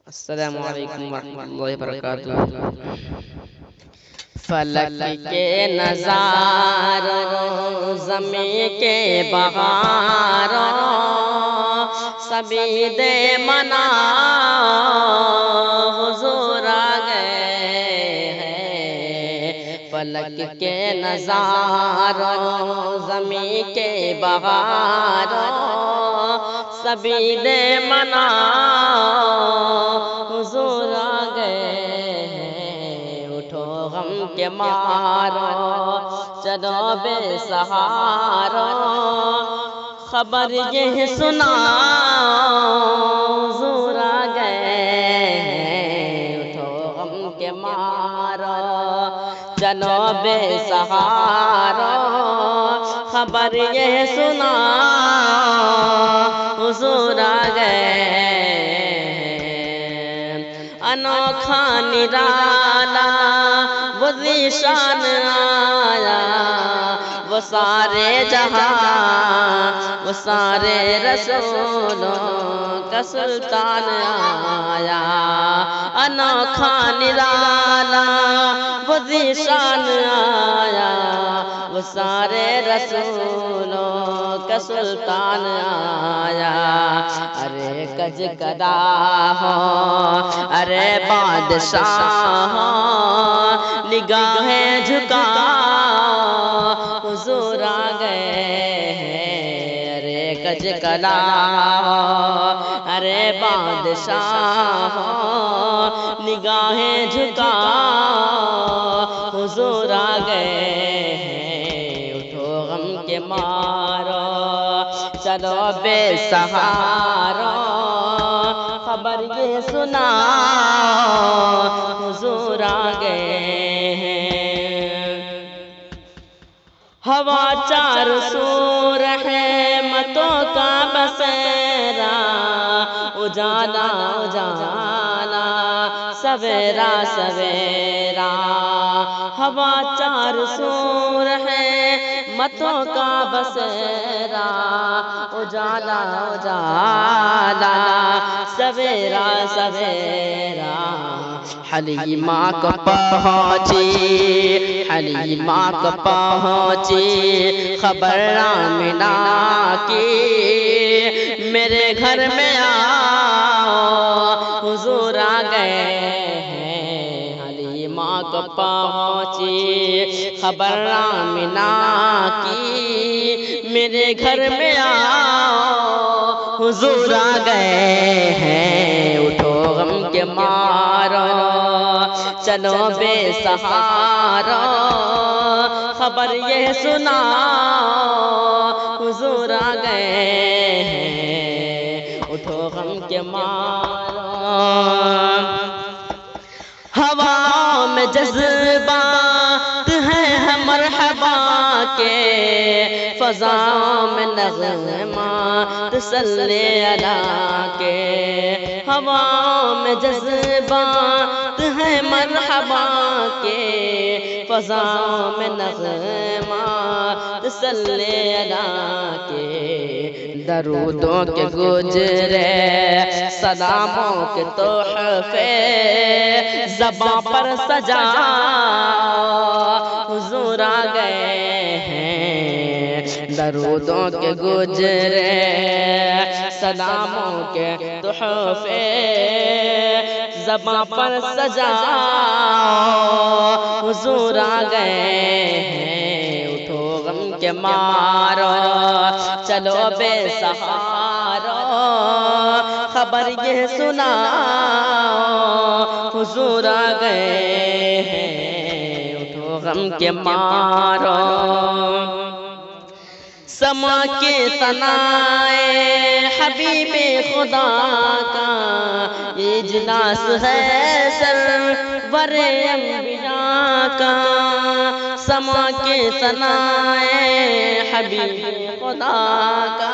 السلام علیکم ورحمۃ اللہ وبرکاتہ۔ فلک کے نظاروں، زمین کے بہاروں، سبھی دے منا حضور آ گئے ہیں۔ فلک کے نظاروں، زمین کے بہاروں، سبھی دے منا حضور آ گئے ہیں۔ اٹھو غم کے مارو، چلو بے سہارو، خبر یہ سنا حضور آ گئے ہیں۔ اٹھو غم کے مارو، چلو بے سہارو، خبر یہ سنا حضور آ گئے ہیں۔ انوکھا نرالا وہ ذیشان آیا، وہ سارے جہاں، وہ سارے رسولوں کا سلطان آیا۔ انوکھا نرالا وہ ذیشان آیا، وہ سارے رسولوں کا سلطان آیا۔ ارے کج کدا ہو، ارے بادشاہ ہو، نگاہیں جھکا حضور آ گئے ہیں۔ ارے کج کدا ہو، ارے بادشاہ ہو، نگاہیں جھکا حضور آ گئے ہیں۔ اٹھو غم کے مارو، چلو بے سہارو، خبر یہ سنا حضور آ گئے ہیں۔ ہوا چار سو رحمتوں کا بسیرا، اجالا اجالا سویرا سویرا۔ ہوا چار سو رحمتوں کا بسیرا، اجالا اجالا سویرا سویرا۔ حلیمہ کو پہنچی، حلیمہ کو پہنچی خبر آمنہ کی، میرے گھر میں آؤ حضور آ گئے ہیں۔ حلیمہ کو پہنچی خبر آمنہ کی، میرے گھر میں آؤ حضور آ گئے ہیں۔ اٹھو غم کے مارو، چلو بے سہارو، خبر یہ سنا حضور آ گئے ہیں۔ اٹھو غم کے مارو، ہوا میں جذبات ہیں مرحبا کے، فضاؤں میں نغمات صلی اللہ کے۔ ہوا میں جذبات ہیں مرحبا کے، فضاؤں میں نغمات صلی اللہ کے۔ درودوں کے گجرے، سلاموں کے تحفے، زباں پر سجا حضور آ گئے ہیں۔ درودوں کے گجرے، سلاموں کے تحفے، زباں پر سجا حضور آ گئے ہیں۔ اٹھو غم کے مارو، چلو بے سہارو، خبر یہ سنا حضور آ گئے ہیں۔ اٹھو غم کے مارو، سما کے ثنائے حبیب خدا کا یہ اجلاس ہے سرور انبیاء کا۔ سما کے ثنائے حبیب خدا کا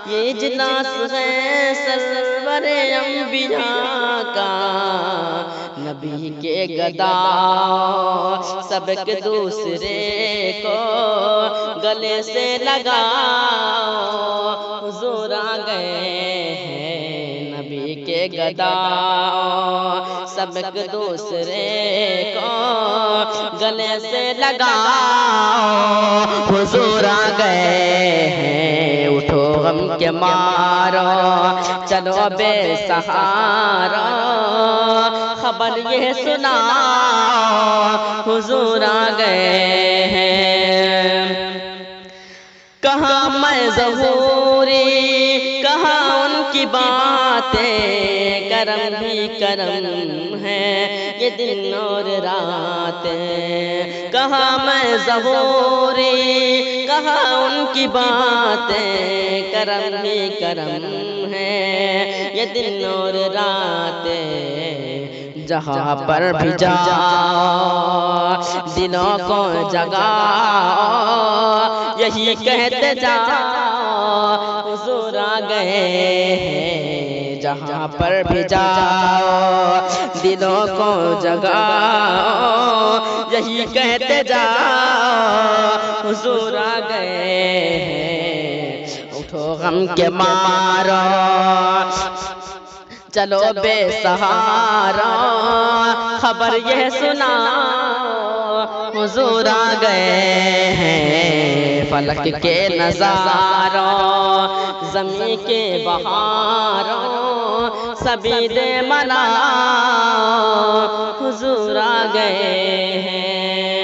یہ اجلاس ہے سرور انبیاء کا۔ نبی کے گدا سبق دوسرے کو گلے سے لگاؤ حضور آ گئے ہیں۔ نبی کے گدا سبق دوسرے کو گلے سے لگا حضور آ گئے ہیں اٹھو غم کے مارو چلو بے سہارا خبر یہ سنا حضور آ گئے ہیں کہاں میں ظہوری کہاں ان کی باتیں کرم بھی کرم ہے یہ دن اور راتیں کہاں میں ظہوری کہاں ان کی باتیں کرم بھی کرم ہے یہ دن اور راتیں جہاں پر بھی جاؤ دلوں کو جگاؤ یہی کہتے جاؤ حضور آ گئے ہیں جہاں پر بھی جاؤ دلوں کو جگاؤ یہی کہتے جاؤ حضور آ گئے ہیں اٹھو غم کے مارو چلو بے سہارا خبر یہ سنا حضور آ گئے ہیں فلک کے نظاروں زمین کے بہاروں سبھی دے منا حضور آ گئے ہیں